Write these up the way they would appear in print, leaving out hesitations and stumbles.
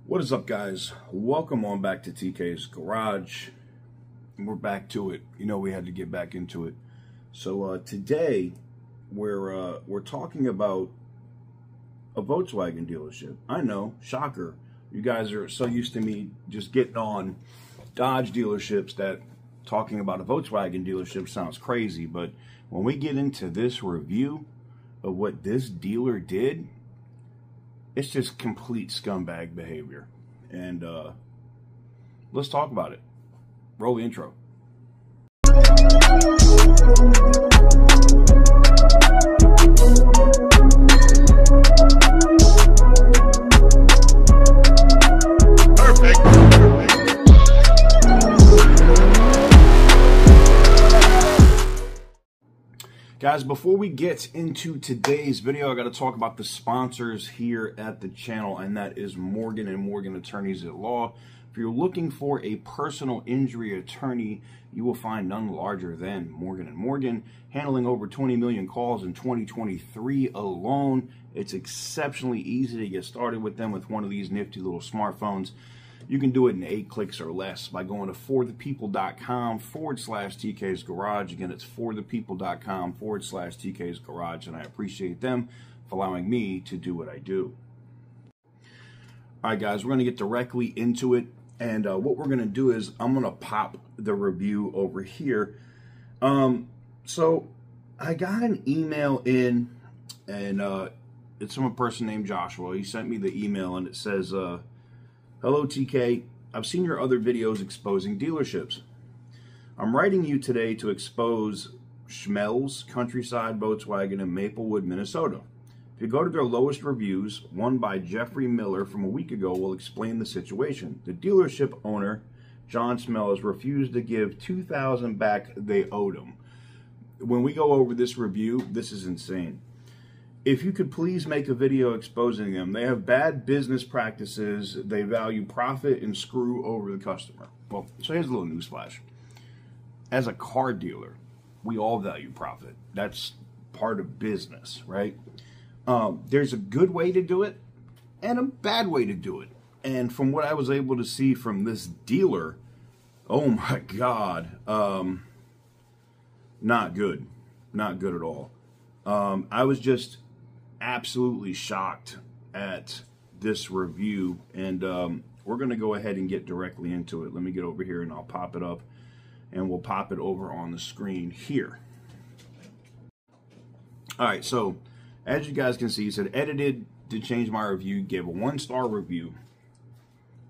What is up, guys? Welcome on back to TK's Garage. We're back to it. You know, we had to get back into it. So today we're talking about a Volkswagen dealership. I know, shocker. You guys are so used to me just getting on Dodge dealerships that talking about a Volkswagen dealership sounds crazy. But when we get into this review of what this dealer did, it's just complete scumbag behavior. And let's talk about it. Roll the intro. Guys, before we get into today's video, I got to talk about the sponsors here at the channel, and that is Morgan & Morgan Attorneys at Law. If you're looking for a personal injury attorney, you will find none larger than Morgan & Morgan, handling over 20 million calls in 2023 alone. It's exceptionally easy to get started with them with one of these nifty little smartphones. You can do it in 8 clicks or less by going to forthepeople.com/TK's Garage. Again, it's forthepeople.com/TK's Garage, and I appreciate them for allowing me to do what I do. All right, guys, we're going to get directly into it, and what we're going to do is I'm going to pop the review over here. So I got an email in, and it's from a person named Joshua. He sent me the email, and it says, "Hello, TK. I've seen your other videos exposing dealerships. I'm writing you today to expose Schmelz Countryside Volkswagen in Maplewood, Minnesota. If you go to their lowest reviews, one by Jeffrey Miller from a week ago will explain the situation. The dealership owner, John Schmelz, refused to give $2,000 back they owed him." When we go over this review, this is insane. "If you could please make a video exposing them. They have bad business practices. They value profit and screw over the customer." Well, so here's a little newsflash. As a car dealer, we all value profit. That's part of business, right? There's a good way to do it and a bad way to do it. And from what I was able to see from this dealer, oh my God, not good. Not good at all. I was just absolutely shocked at this review, and we're going to go ahead and get directly into it. Let me get over here and I'll pop it up, and we'll pop it over on the screen here. All right, so as you guys can see, he said, "Edited to change my review, gave a 1-star review."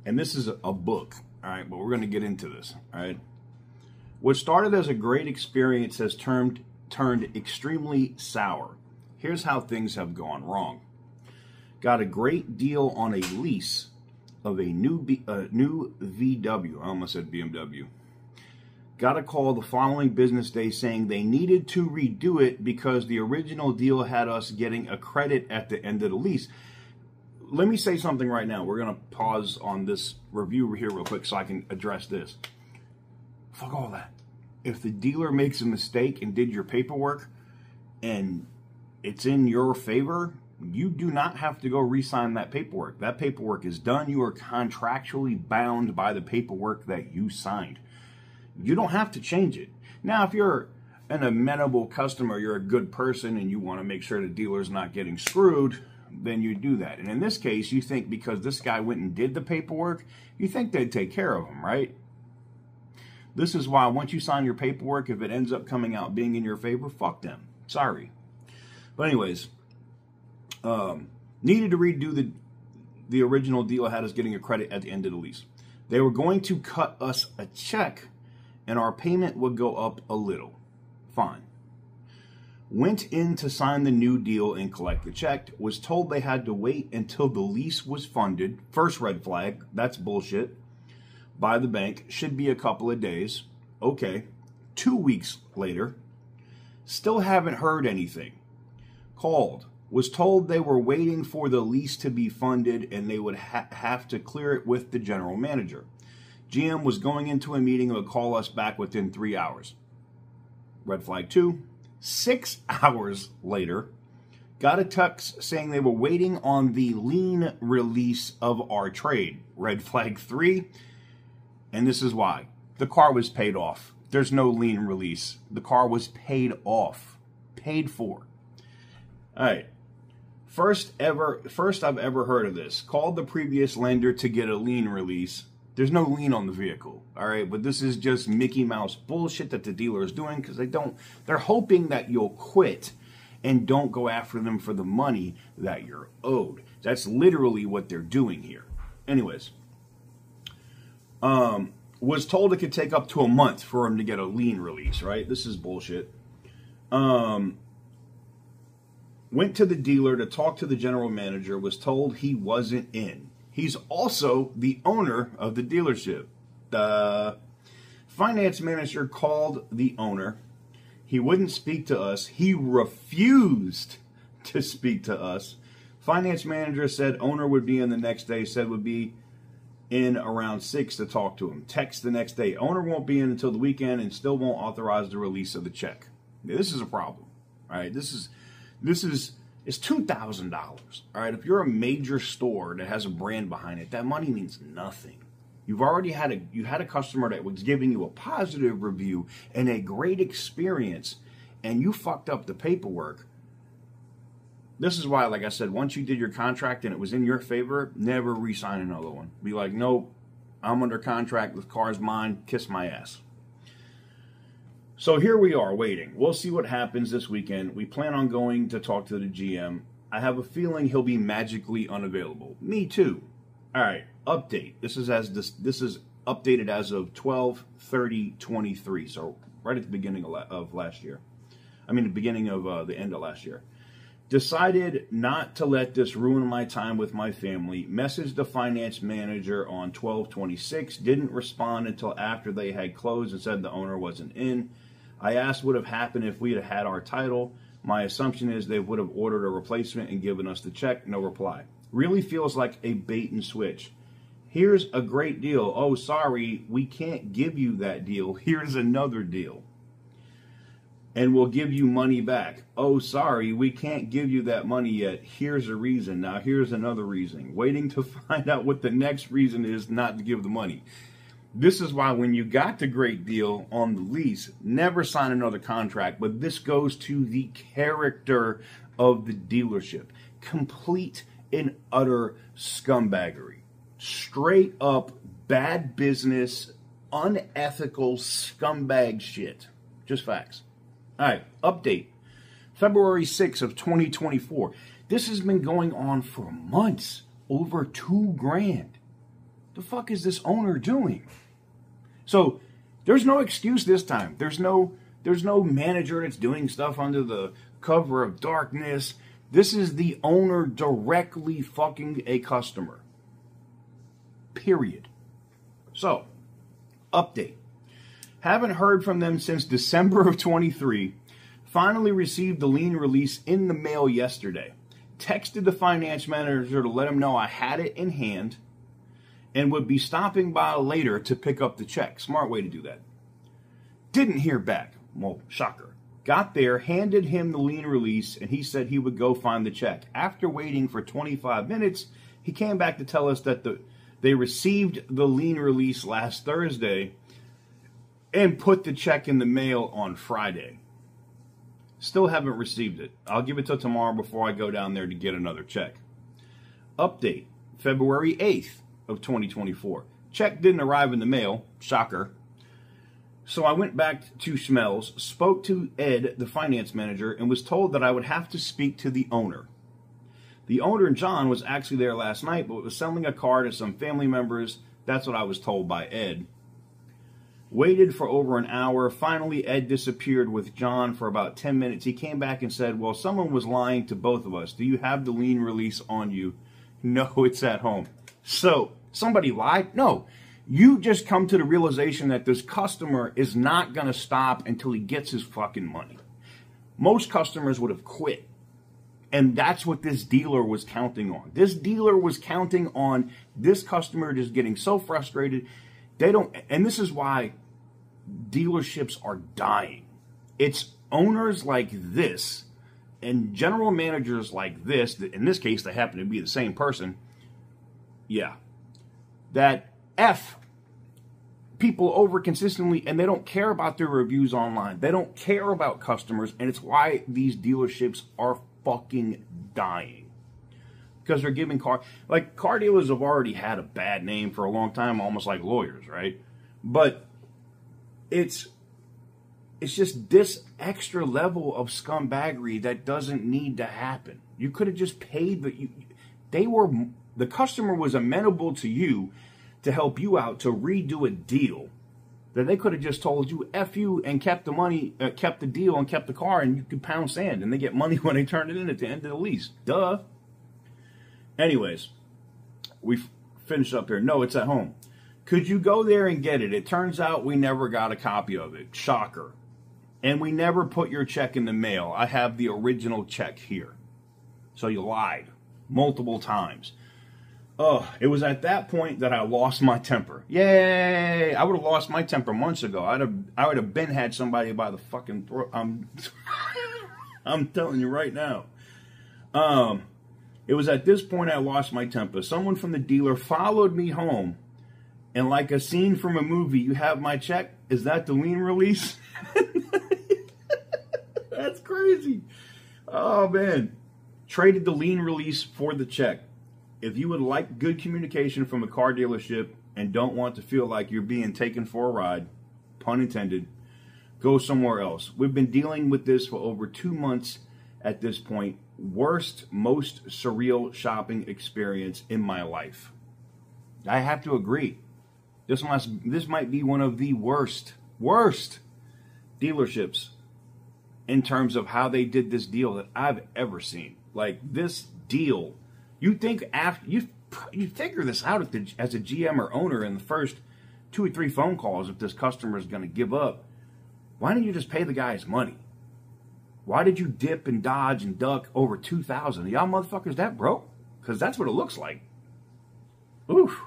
And this is a book, all right, but we're going to get into this, all right? "What started as a great experience has turned extremely sour. Here's how things have gone wrong. Got a great deal on a lease of a new VW. I almost said BMW. Got a call the following business day saying they needed to redo it because the original deal had us getting a credit at the end of the lease." Let me say something right now. We're going to pause on this review here real quick so I can address this. Fuck all that. If the dealer makes a mistake and did your paperwork and it's in your favor, you do not have to go re-sign that paperwork. That paperwork is done. You are contractually bound by the paperwork that you signed. You don't have to change it. Now, if you're an amenable customer, you're a good person, and you want to make sure the dealer's not getting screwed, then you do that. And in this case, you think because this guy went and did the paperwork, you think they'd take care of him, right? This is why once you sign your paperwork, if it ends up coming out being in your favor, fuck them. Sorry. But anyways, needed to redo the original deal had us getting a credit at the end of the lease. They were going to cut us a check, and our payment would go up a little. Fine. Went in to sign the new deal and collect the check. Was told they had to wait until the lease was funded. First red flag. That's bullshit. By the bank. Should be a couple of days. Okay. 2 weeks later. Still haven't heard anything. Called. Was told they were waiting for the lease to be funded and they would have to clear it with the general manager. GM was going into a meeting and would call us back within 3 hours. Red flag 2. 6 hours later, Got a text saying they were waiting on the lien release of our trade. Red flag 3. And this is why. The car was paid off. There's no lien release. The car was paid off. Paid for. All right. First I've ever heard of this. Called the previous lender to get a lien release. There's no lien on the vehicle. All right. But this is just Mickey Mouse bullshit that the dealer is doing because they're hoping that you'll quit and don't go after them for the money that you're owed. That's literally what they're doing here. Anyways, was told it could take up to a month for him to get a lien release, right? This is bullshit. Went to the dealer to talk to the general manager, was told he wasn't in. He's also the owner of the dealership. The finance manager called the owner. He wouldn't speak to us. He refused to speak to us. Finance manager said owner would be in the next day, said would be in around 6 to talk to him. Text the next day. Owner won't be in until the weekend and still won't authorize the release of the check. Now, this is a problem. All right, it's $2,000. All right, if you're a major store that has a brand behind it, that money means nothing. You've already had a customer that was giving you a positive review and a great experience, and you fucked up the paperwork. This is why, like I said, once you did your contract and it was in your favor, never re-sign another one. Be like, nope, I'm under contract, the car's mine, kiss my ass. So here we are waiting. We'll see what happens this weekend. We plan on going to talk to the GM. I have a feeling he'll be magically unavailable. Me too. All right, update. This is updated as of 12/30/23. So right at the beginning of last year. I mean, the beginning of the end of last year. Decided not to let this ruin my time with my family. Messaged the finance manager on 12/26. Didn't respond until after they had closed and said the owner wasn't in. I asked what would have happened if we had had our title. My assumption is they would have ordered a replacement and given us the check. No reply. Really feels like a bait and switch. Here's a great deal. Oh, sorry, we can't give you that deal. Here's another deal. And we'll give you money back. Oh, sorry, we can't give you that money yet. Here's a reason. Now, here's another reason. Waiting to find out what the next reason is not to give the money. This is why when you got the great deal on the lease, never sign another contract. But this goes to the character of the dealership. Complete and utter scumbaggery. Straight up bad business, unethical scumbag shit. Just facts. All right, update. February 6th of 2024. This has been going on for months. Over $2,000. The fuck is this owner doing? So there's no excuse this time. There's no manager that's doing stuff under the cover of darkness. This is the owner directly fucking a customer. Period. So, update. Haven't heard from them since December of 23. Finally received the lien release in the mail yesterday. Texted the finance manager to let him know I had it in hand and would be stopping by later to pick up the check. Smart way to do that. Didn't hear back. Well, shocker. Got there, handed him the lien release, and he said he would go find the check. After waiting for 25 minutes, he came back to tell us that they received the lien release last Thursday and put the check in the mail on Friday. Still haven't received it. I'll give it till tomorrow before I go down there to get another check. Update, February 8th of 2024. Check didn't arrive in the mail. Shocker. So I went back to Schmelz, spoke to Ed, the finance manager, and was told that I would have to speak to the owner. The owner, John, was actually there last night, but was selling a car to some family members. That's what I was told by Ed. Waited for over an hour. Finally, Ed disappeared with John for about 10 minutes. He came back and said, well, someone was lying to both of us. Do you have the lien release on you? No, it's at home. So, somebody lied? No. You just come to the realization that this customer is not going to stop until he gets his fucking money. Most customers would have quit. And that's what this dealer was counting on. This dealer was counting on this customer just getting so frustrated. And this is why dealerships are dying. It's owners like this And general managers like this, in this case, they happen to be the same person, yeah, that F people over consistently, and they don't care about their reviews online. They don't care about customers, and it's why these dealerships are fucking dying. Because they're giving car dealers have already had a bad name for a long time, almost like lawyers, right? But it's just this extra level of scumbaggery that doesn't need to happen. You could have just paid the customer was amenable to you to help you out to redo a deal that they could have just told you F you and kept the money, kept the deal and kept the car, and you could pound sand and they get money when they turn it in at the end of the lease. Duh. Anyways, we finished up here. No, it's at home. Could you go there and get it? It turns out we never got a copy of it. Shocker. And we never put your check in the mail. I have the original check here. So you lied multiple times. It was at that point that I lost my temper. Yay! I would have lost my temper months ago. I would have been had somebody by the fucking throat. I'm telling you right now. It was at this point I lost my temper. Someone from the dealer followed me home, and like a scene from a movie, you have my check? Is that the lien release? That's crazy. Oh, man. Traded the lien release for the check. If you would like good communication from a car dealership and don't want to feel like you're being taken for a ride, pun intended, go somewhere else. We've been dealing with this for over 2 months at this point. Worst, most surreal shopping experience in my life. I have to agree. This might be one of the worst dealerships in terms of how they did this deal that I've ever seen. Like, this deal, you think after you figure this out as a GM or owner in the first 2 or 3 phone calls if this customer is going to give up. Why didn't you just pay the guy his money? Why did you dip and dodge and duck over $2,000? Y'all motherfuckers that broke? Because that's what it looks like. Oof.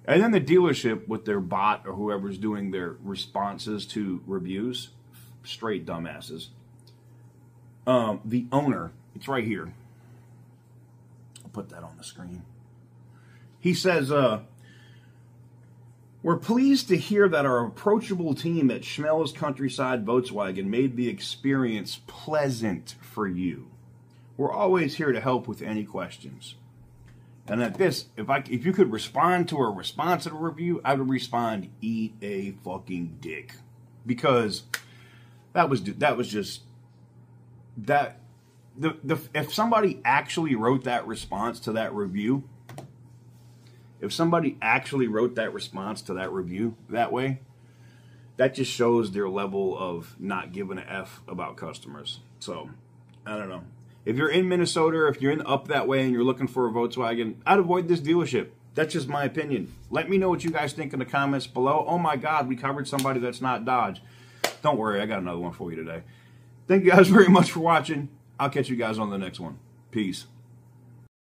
And then the dealership with their bot or whoever's doing their responses to reviews, straight dumbasses. The owner, it's right here. I'll put that on the screen. He says, we're pleased to hear that our approachable team at Schmelz Countryside Volkswagen made the experience pleasant for you. We're always here to help with any questions. And at this, if you could respond to a response to the review, I would respond, eat a fucking dick. Because if somebody actually wrote that response to that review, that way, that just shows their level of not giving a F about customers. So, I don't know. If you're in Minnesota, or if you're up that way and you're looking for a Volkswagen, I'd avoid this dealership. That's just my opinion. Let me know what you guys think in the comments below. Oh my God, we covered somebody that's not Dodge. Don't worry, I got another one for you today. Thank you guys very much for watching. I'll catch you guys on the next one. Peace.